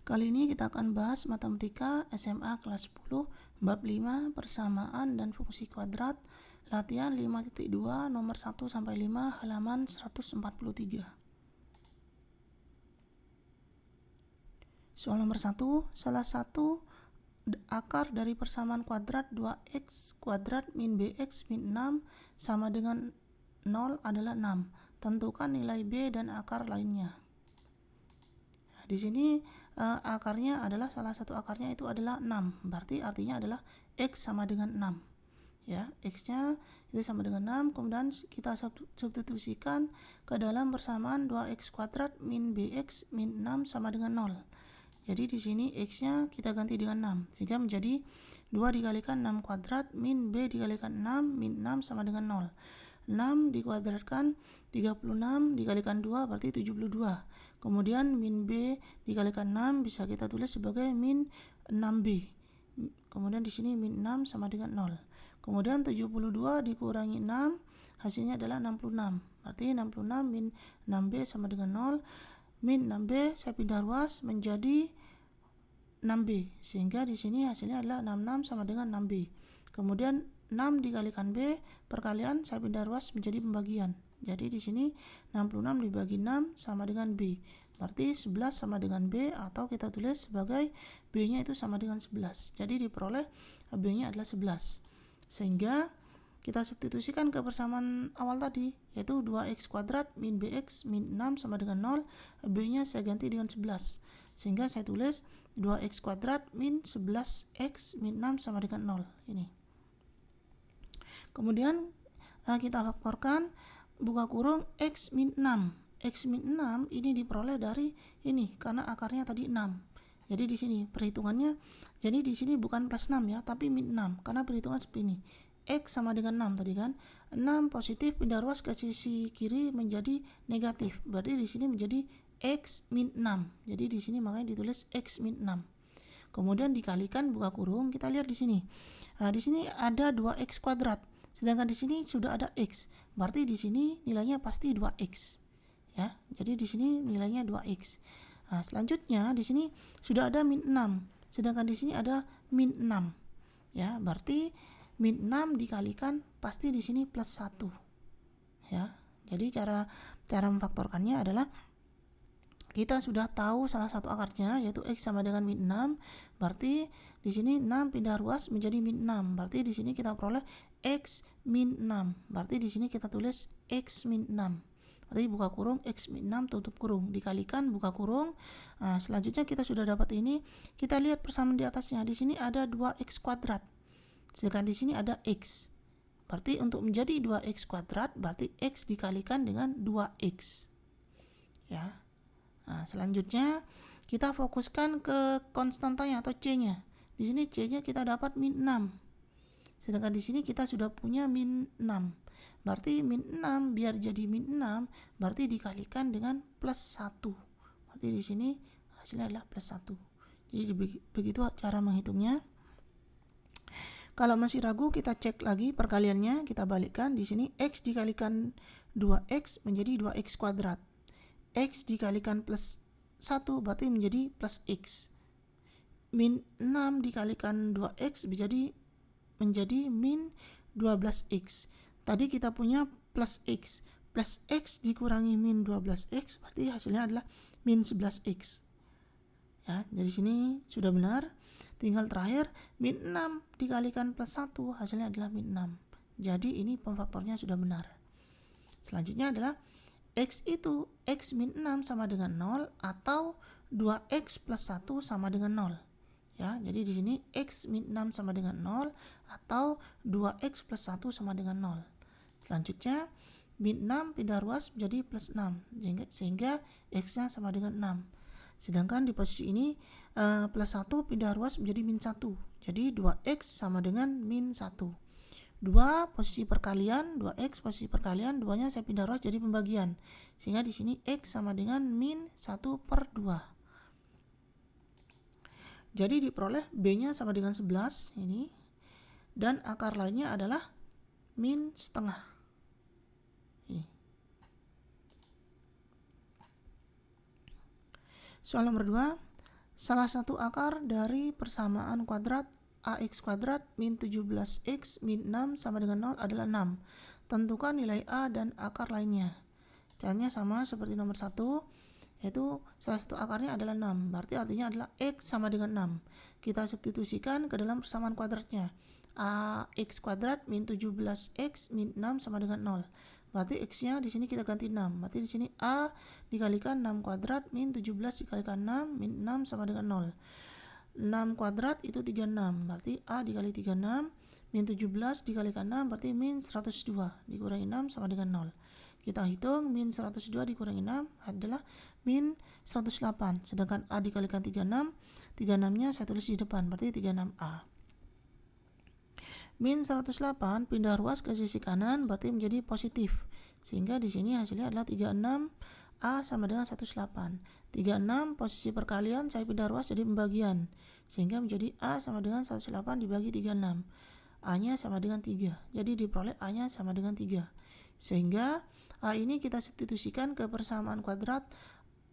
Kali ini kita akan bahas matematika SMA kelas 10 bab 5 persamaan dan fungsi kuadrat latihan 5.2 nomor 1 sampai 5 halaman 143. Soal nomor 1, salah satu akar dari persamaan kuadrat 2x kuadrat min bx min 6 sama dengan 0 adalah 6. Tentukan nilai b dan akar lainnya. Di sini akarnya adalah salah satu akarnya itu adalah 6. Berarti artinya adalah x sama dengan 6. Ya, x-nya itu sama dengan 6. Kemudian kita substitusikan ke dalam persamaan 2x kuadrat min bx min 6 sama dengan 0. Jadi di sini x-nya kita ganti dengan 6 sehingga menjadi 2 dikalikan 6 kuadrat min b dikalikan 6 min 6 sama dengan 0. 6 dikuadratkan 36 dikalikan 2 berarti 72. Kemudian min b dikalikan 6 bisa kita tulis sebagai min 6b. Kemudian di sini min 6 sama dengan 0. Kemudian 72 dikurangi 6 hasilnya adalah 66. Berarti 66 min 6b sama dengan 0. Min 6b saya pindah ruas menjadi 6b sehingga di sini hasilnya adalah 66 sama dengan 6b. Kemudian 6 dikalikan b perkalian saya pindah ruas menjadi pembagian. Jadi di sini 66 dibagi 6 sama dengan b. Berarti 11 sama dengan b atau kita tulis sebagai b-nya itu sama dengan 11. Jadi diperoleh b-nya adalah 11. Sehingga kita substitusikan ke persamaan awal tadi, yaitu 2x kuadrat min bx min 6 sama dengan 0, b-nya saya ganti dengan 11. Sehingga saya tulis 2x kuadrat min 11x min 6 sama dengan 0. Ini. Kemudian kita faktorkan buka kurung x min 6. X min 6 ini diperoleh dari ini karena akarnya tadi 6. Jadi di sini perhitungannya, jadi di sini bukan plus 6 ya, tapi min 6 karena perhitungan seperti ini. X sama dengan 6 tadi kan. 6 positif pindah ruas ke sisi kiri menjadi negatif. Berarti di sini menjadi x min 6. Jadi di sini makanya ditulis x min 6. Kemudian dikalikan buka kurung, kita lihat di sini. Nah, di sini ada 2x kuadrat. Sedangkan di sini sudah ada x. Berarti di sini nilainya pasti 2x. Ya. Jadi di sini nilainya 2x. Nah, selanjutnya di sini sudah ada min 6. Sedangkan di sini ada min 6. Ya, berarti min 6 dikalikan pasti di sini plus 1. Ya. Jadi cara memfaktorkannya adalah kita sudah tahu salah satu akarnya yaitu x sama dengan min 6. Berarti di sini 6 pindah ruas menjadi min 6. Berarti di sini kita peroleh x min 6. Berarti di sini kita tulis x min 6. Berarti buka kurung x min 6 tutup kurung dikalikan buka kurung. Nah, selanjutnya kita sudah dapat ini. Kita lihat persamaan di atasnya. Di sini ada 2x kuadrat. Sedangkan di sini ada x. Berarti untuk menjadi 2x kuadrat berarti x dikalikan dengan 2x. Ya. Nah, selanjutnya kita fokuskan ke konstantanya atau c-nya. Di sini c-nya kita dapat min 6. Sedangkan di sini kita sudah punya min 6. Berarti min 6 biar jadi min 6 berarti dikalikan dengan plus 1. Berarti di sini hasilnya adalah plus 1. Jadi begitu cara menghitungnya. Kalau masih ragu kita cek lagi perkaliannya, kita balikkan. Di sini x dikalikan 2x menjadi 2x kuadrat. X dikalikan plus 1 berarti menjadi plus x. Min 6 dikalikan 2x menjadi min 12x. Tadi kita punya plus x. Plus x dikurangi min 12x berarti hasilnya adalah min 11x. Ya, jadi sini sudah benar. Tinggal terakhir min 6 dikalikan plus 1 hasilnya adalah min 6. Jadi ini pemfaktornya sudah benar. Selanjutnya adalah x itu x min 6 sama dengan 0 atau 2x plus 1 sama dengan 0. Ya, jadi di sini x min 6 sama dengan 0 atau 2x plus 1 sama dengan 0. Selanjutnya min 6 pindah ruas menjadi plus 6 sehingga x-nya sama dengan 6. Sedangkan di posisi ini plus 1 pindah ruas menjadi min 1. Jadi 2x sama dengan min 1. 2 posisi perkalian, 2x posisi perkalian, 2-nya saya pindah ruas jadi pembagian. Sehingga di sini x sama dengan min 1/2. Jadi diperoleh b-nya sama dengan 11 ini. Dan akar lainnya adalah min setengah. Ini. Soal nomor 2. salah satu akar dari persamaan kuadrat ax kuadrat min 17x min 6 sama dengan 0 adalah 6. Tentukan nilai a dan akar lainnya. Caranya sama seperti nomor 1, yaitu salah satu akarnya adalah 6. Berarti artinya adalah x sama dengan 6. Kita substitusikan ke dalam persamaan kuadratnya. Ax kuadrat min 17x min 6 sama dengan 0. Berarti x-nya di sini kita ganti 6. Berarti di sini a dikalikan 6 kuadrat min 17 dikalikan 6 min 6 sama dengan 0. 6 kuadrat itu 36. Berarti a dikali 36 min 17 dikalikan 6 berarti min 102 dikurangi 6 sama dengan 0. Kita hitung min 102 dikurangi 6 adalah min 108. Sedangkan a dikalikan 36, 36-nya saya tulis di depan berarti 36a. Min 108 pindah ruas ke sisi kanan berarti menjadi positif. Sehingga di sini hasilnya adalah 36a sama dengan 108. 36 posisi perkalian saya pindah ruas jadi pembagian. Sehingga menjadi a sama dengan 108 dibagi 36. A-nya sama dengan 3. Jadi diperoleh A-nya sama dengan 3. Sehingga A ini kita substitusikan ke persamaan kuadrat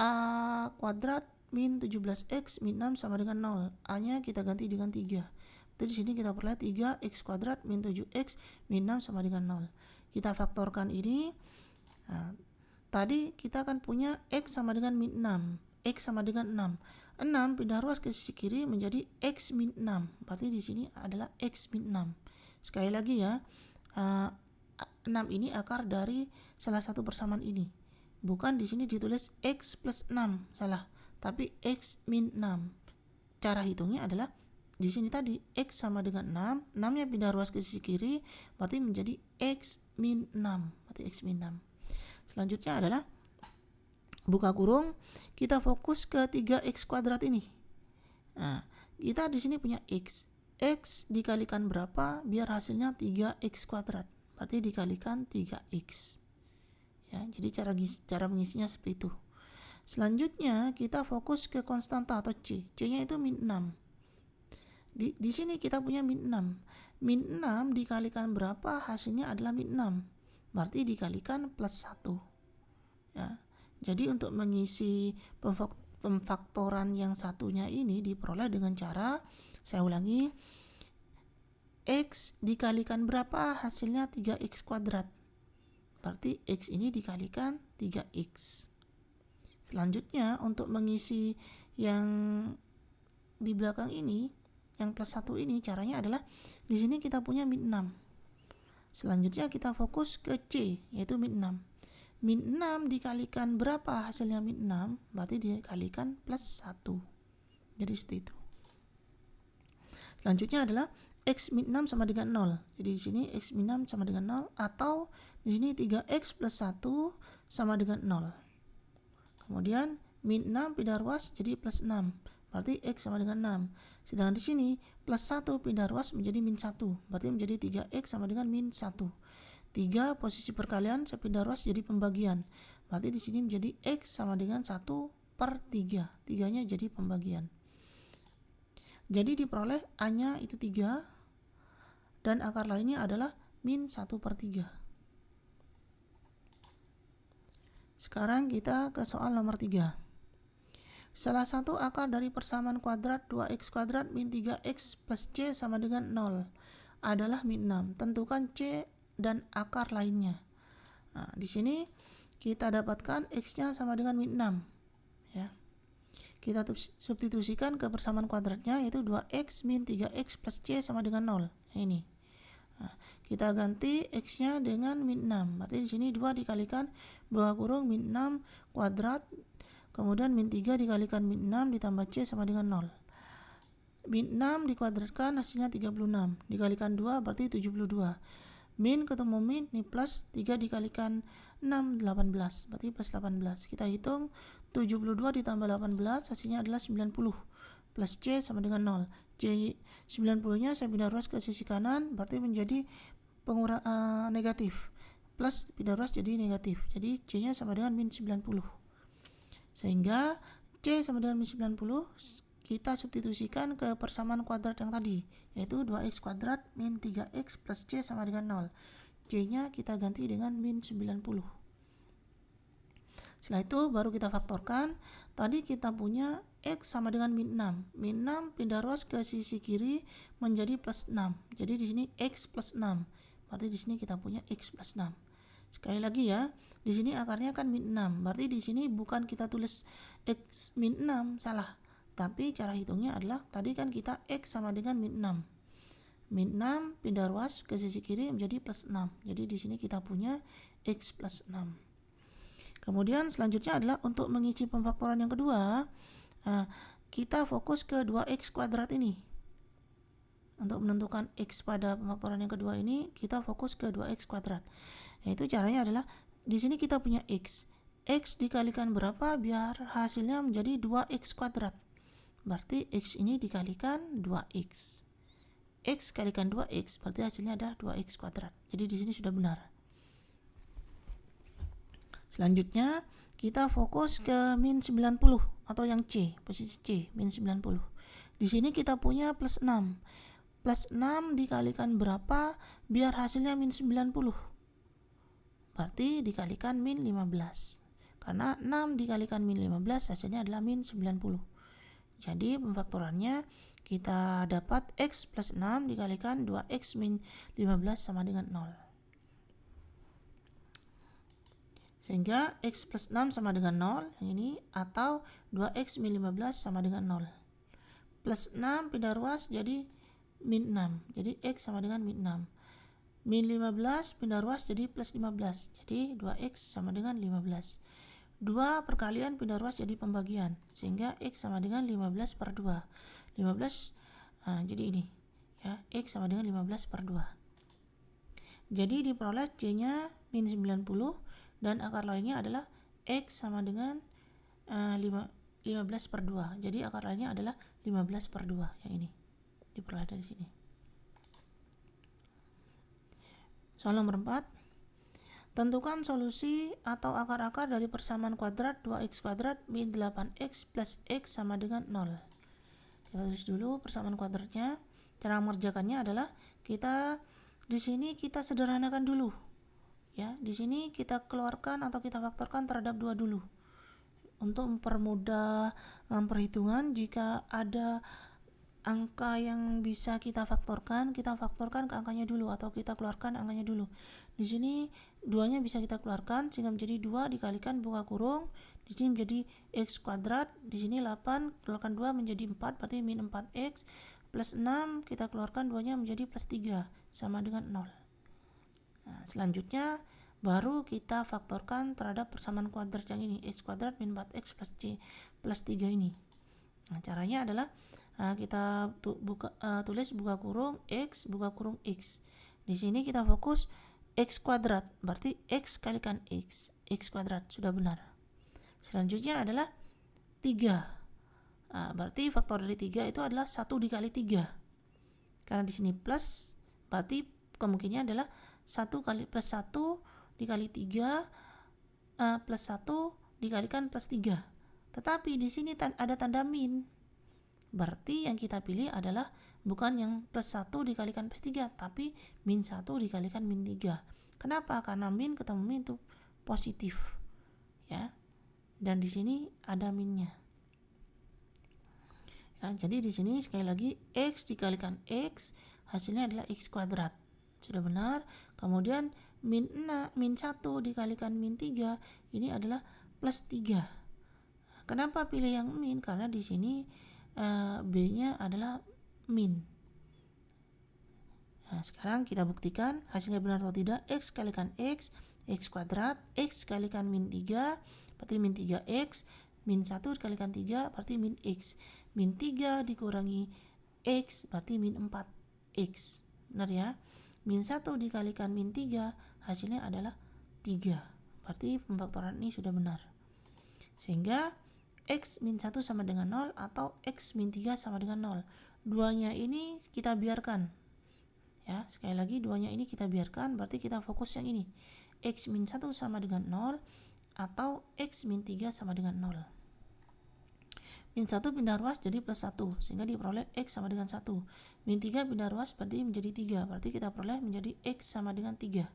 A kuadrat min 17x min 6 sama dengan 0. A-nya kita ganti dengan 3. Jadi di sini kita peroleh 3x kuadrat min 7x min 6 sama dengan 0. Kita faktorkan ini. Nah, tadi kita akan punya x sama dengan min 6. X sama dengan 6. 6 pindah ruas ke sisi kiri menjadi x min 6. Berarti di sini adalah x min 6. Sekali lagi ya, 6 ini akar dari salah satu persamaan ini. Bukan di sini ditulis x plus 6, salah. Tapi x min 6. Cara hitungnya adalah di sini tadi x sama dengan 6. 6-nya pindah ruas ke sisi kiri, berarti menjadi x min 6. Berarti x min 6. Selanjutnya adalah buka kurung, kita fokus ke 3x kuadrat ini. Nah, kita di sini punya x. X dikalikan berapa biar hasilnya 3x kuadrat. Berarti dikalikan 3x. Ya, jadi cara mengisinya seperti itu. Selanjutnya kita fokus ke konstanta atau c. C-nya itu min 6. Di sini kita punya min 6. Min 6 dikalikan berapa hasilnya adalah min 6. Berarti dikalikan plus 1. Ya. Jadi untuk mengisi pemfaktoran yang satunya ini diperoleh dengan cara, saya ulangi, x dikalikan berapa hasilnya 3x kuadrat. Berarti x ini dikalikan 3x. Selanjutnya untuk mengisi yang di belakang ini, yang plus 1 ini, caranya adalah di sini kita punya min 6. Selanjutnya kita fokus ke c, yaitu min 6. Min 6 dikalikan berapa hasilnya min 6? Berarti dikalikan plus 1. Jadi seperti itu. Selanjutnya adalah x min 6 sama dengan 0. Jadi di sini x min 6 sama dengan 0 atau di sini 3x plus 1 sama dengan 0. Kemudian min 6 pindah ruas jadi plus 6. Berarti x sama dengan 6. Sedangkan di sini plus 1 pindah ruas menjadi min 1. Berarti menjadi 3x sama dengan min 1. 3 posisi perkalian saya pindah ruas jadi pembagian. Berarti di sini menjadi x sama dengan 1/3. 3-nya jadi pembagian. Jadi diperoleh A-nya itu 3 dan akar lainnya adalah min 1/3. Sekarang kita ke soal nomor 3. Salah satu akar dari persamaan kuadrat 2x kuadrat min 3x plus c sama dengan 0 adalah min 6. Tentukan c dan akar lainnya. Nah, di sini kita dapatkan x-nya sama dengan min 6. Ya. Kita substitusikan ke persamaan kuadratnya yaitu 2x min 3x plus c sama dengan 0. Ini. Nah, kita ganti x-nya dengan min 6. Berarti di sini 2 dikalikan buka kurung min 6 kuadrat, kemudian min 3 dikalikan min 6 ditambah c sama dengan 0. Min 6 dikuadratkan hasilnya 36. Dikalikan 2 berarti 72. Min ketemu min, ini plus 3 dikalikan 6, 18. Berarti plus 18. Kita hitung 72 ditambah 18 hasilnya adalah 90. Plus C sama dengan 0. C 90-nya saya pindah ruas ke sisi kanan, berarti menjadi negatif. Plus pindah ruas jadi negatif. Jadi C-nya sama dengan min 90. Sehingga C sama dengan min 90 kita substitusikan ke persamaan kuadrat yang tadi, yaitu 2x kuadrat min 3x plus c sama dengan 0. C-nya kita ganti dengan min 90. Setelah itu baru kita faktorkan. Tadi kita punya X sama dengan min 6. Min 6 pindah ruas ke sisi kiri menjadi plus 6. Jadi di sini X plus 6. Berarti di sini kita punya X plus 6. Sekali lagi ya, di sini akarnya kan min 6. Berarti di sini bukan kita tulis X min 6, salah. Tapi cara hitungnya adalah tadi kan kita X sama dengan min 6. Min 6 pindah ruas ke sisi kiri menjadi plus 6. Jadi di sini kita punya X plus 6. Kemudian selanjutnya adalah untuk mengisi pemfaktoran yang kedua, kita fokus ke 2x kuadrat ini. Untuk menentukan x pada pemfaktoran yang kedua ini, kita fokus ke 2x kuadrat. Yaitu caranya adalah di sini kita punya x. X dikalikan berapa biar hasilnya menjadi 2x kuadrat. Berarti x ini dikalikan 2x. X kalikan 2x berarti hasilnya adalah 2x kuadrat. Jadi di sini sudah benar. Selanjutnya kita fokus ke min 90 atau yang C, posisi C, min 90. Di sini kita punya plus 6. Plus 6 dikalikan berapa biar hasilnya min 90? Berarti dikalikan min 15. Karena 6 dikalikan min 15 hasilnya adalah min 90. Jadi pemfaktorannya kita dapat X plus 6 dikalikan 2X min 15 sama dengan 0. Sehingga X plus 6 sama dengan 0 yang ini, atau 2X min 15 sama dengan 0. Plus 6 pindah ruas jadi min 6. Jadi X sama dengan min 6. Min 15 pindah ruas jadi plus 15. Jadi 2X sama dengan 15. 2 perkalian pindah ruas jadi pembagian. Sehingga X sama dengan 15 per 2. 15, jadi ini. Ya, X sama dengan 15 per 2. Jadi diperoleh C-nya min 90. Dan akar lainnya adalah X sama dengan 15 per 2. Jadi akar lainnya adalah 15 per 2. Yang ini diperoleh dari sini. Soal nomor 4. Tentukan solusi atau akar-akar dari persamaan kuadrat 2x kuadrat min 8x plus x sama dengan 0. Kita tulis dulu persamaan kuadratnya. Cara mengerjakannya adalah kita di sini kita sederhanakan dulu. Ya, di sini kita keluarkan atau kita faktorkan terhadap 2 dulu. Untuk mempermudah perhitungan, jika ada angka yang bisa kita faktorkan ke angkanya dulu atau kita keluarkan angkanya dulu. Di sini 2-nya bisa kita keluarkan sehingga menjadi 2 dikalikan buka kurung. Di sini menjadi x kuadrat, di sini 8 keluarkan 2 menjadi 4, berarti min 4x plus 6 kita keluarkan 2-nya menjadi plus 3 sama dengan 0. Nah, selanjutnya baru kita faktorkan terhadap persamaan kuadrat yang ini, x kuadrat min 4x plus c plus 3 ini. Nah, caranya adalah kita tulis buka kurung x buka kurung x. Di sini kita fokus x kuadrat, berarti x kalikan x kuadrat, sudah benar. Selanjutnya adalah 3. Berarti faktor dari 3 itu adalah 1 dikali 3. Karena di sini plus, berarti kemungkinannya adalah 1 kali plus 1 dikali 3 plus 1 dikalikan plus 3. Tetapi di sini ada tanda min. Berarti yang kita pilih adalah bukan yang plus 1 dikalikan plus 3, tapi min 1 dikalikan min 3. Kenapa? Karena min ketemu min itu positif. Ya. Dan di sini ada minnya. Ya, jadi di sini sekali lagi x dikalikan x hasilnya adalah x kuadrat. Sudah benar. Kemudian min 1 dikalikan min 3 ini adalah plus 3. Kenapa pilih yang min? Karena di sini B-nya adalah min. Nah, sekarang kita buktikan hasilnya benar atau tidak. X kalikan x kuadrat, x kalikan min 3 berarti min 3x, min 1 dikalikan 3 berarti min x. Min 3 dikurangi x berarti min 4x. Benar ya? Min 1 dikalikan min 3 hasilnya adalah 3. Berarti pemfaktoran ini sudah benar. Sehingga x min 1 sama dengan 0 atau x min 3 sama dengan 0. Duanya ini kita biarkan. Ya, sekali lagi duanya ini kita biarkan, berarti kita fokus yang ini. X min 1 sama dengan 0 atau x min 3 sama dengan 0. Min 1 pindah ruas jadi plus 1, sehingga diperoleh x sama dengan 1. Min 3 pindah ruas berarti menjadi 3, berarti kita peroleh menjadi x sama dengan 3.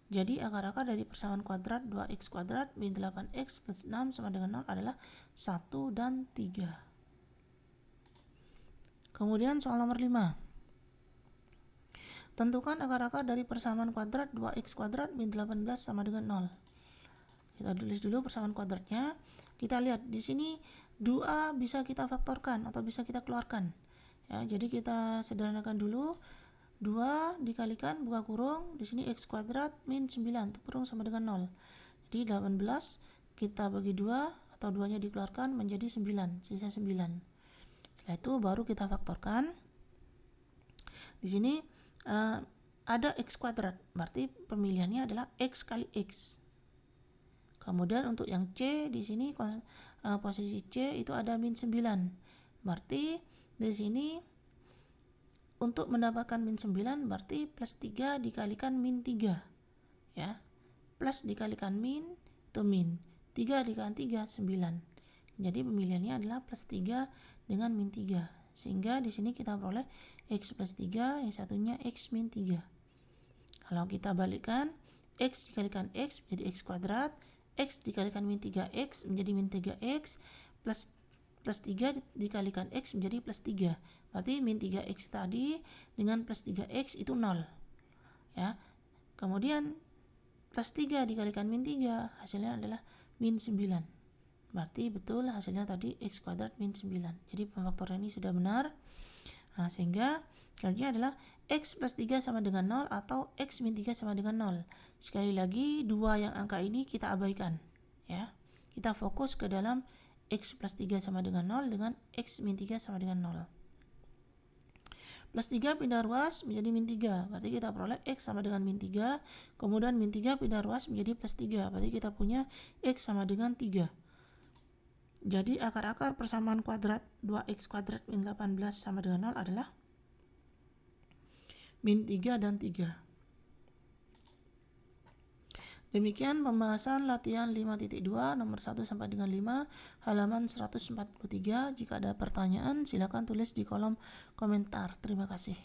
Jadi akar-akar dari persamaan kuadrat 2x kuadrat min 8x plus 6 sama dengan 0 adalah 1 dan 3. Kemudian soal nomor 5. Tentukan akar-akar dari persamaan kuadrat 2x kuadrat min 18 sama dengan 0. Kita tulis dulu persamaan kuadratnya. Kita lihat di sini 2a bisa kita faktorkan atau bisa kita keluarkan. Ya, jadi kita sederhanakan dulu. 2 dikalikan buka kurung, di sini x kuadrat min 9 tutup kurung sama dengan 0. Jadi 18 kita bagi 2 atau 2-nya dikeluarkan menjadi 9, sisa 9. Setelah itu baru kita faktorkan. Di sini ada x kuadrat, berarti pemilihannya adalah x kali x. Kemudian untuk yang c di sini posisi c itu ada min 9. Berarti di sini untuk mendapatkan min 9 berarti plus 3 dikalikan min 3. Ya. Plus dikalikan min itu min. 3 dikalikan 3 9. Jadi pemilihannya adalah plus 3 dengan min 3. Sehingga di sini kita peroleh x plus 3, yang satunya x min 3. Kalau kita balikkan, x dikalikan x menjadi x kuadrat, x dikalikan min 3x menjadi min 3x, plus 3 dikalikan x menjadi plus 3. Berarti min 3x tadi dengan plus 3x itu 0. Ya. Kemudian plus 3 dikalikan min 3 hasilnya adalah min 9. Berarti betul hasilnya tadi x kuadrat min 9. Jadi pemfaktoran ini sudah benar. Nah, sehingga selanjutnya adalah x plus 3 sama dengan 0 atau x min 3 sama dengan 0. Sekali lagi dua yang angka ini kita abaikan. Ya. Kita fokus ke dalam x plus 3 sama dengan 0 dengan x min 3 sama dengan 0. Plus 3 pindah ruas menjadi min 3. Berarti kita peroleh x sama dengan min 3. Kemudian min 3 pindah ruas menjadi plus 3. Berarti kita punya x sama dengan 3. Jadi akar-akar persamaan kuadrat 2x kuadrat min 18 sama dengan 0 adalah min 3 dan 3. Demikian pembahasan latihan 5.2 nomor 1 sampai dengan 5 halaman 143. Jika ada pertanyaan silakan tulis di kolom komentar. Terima kasih.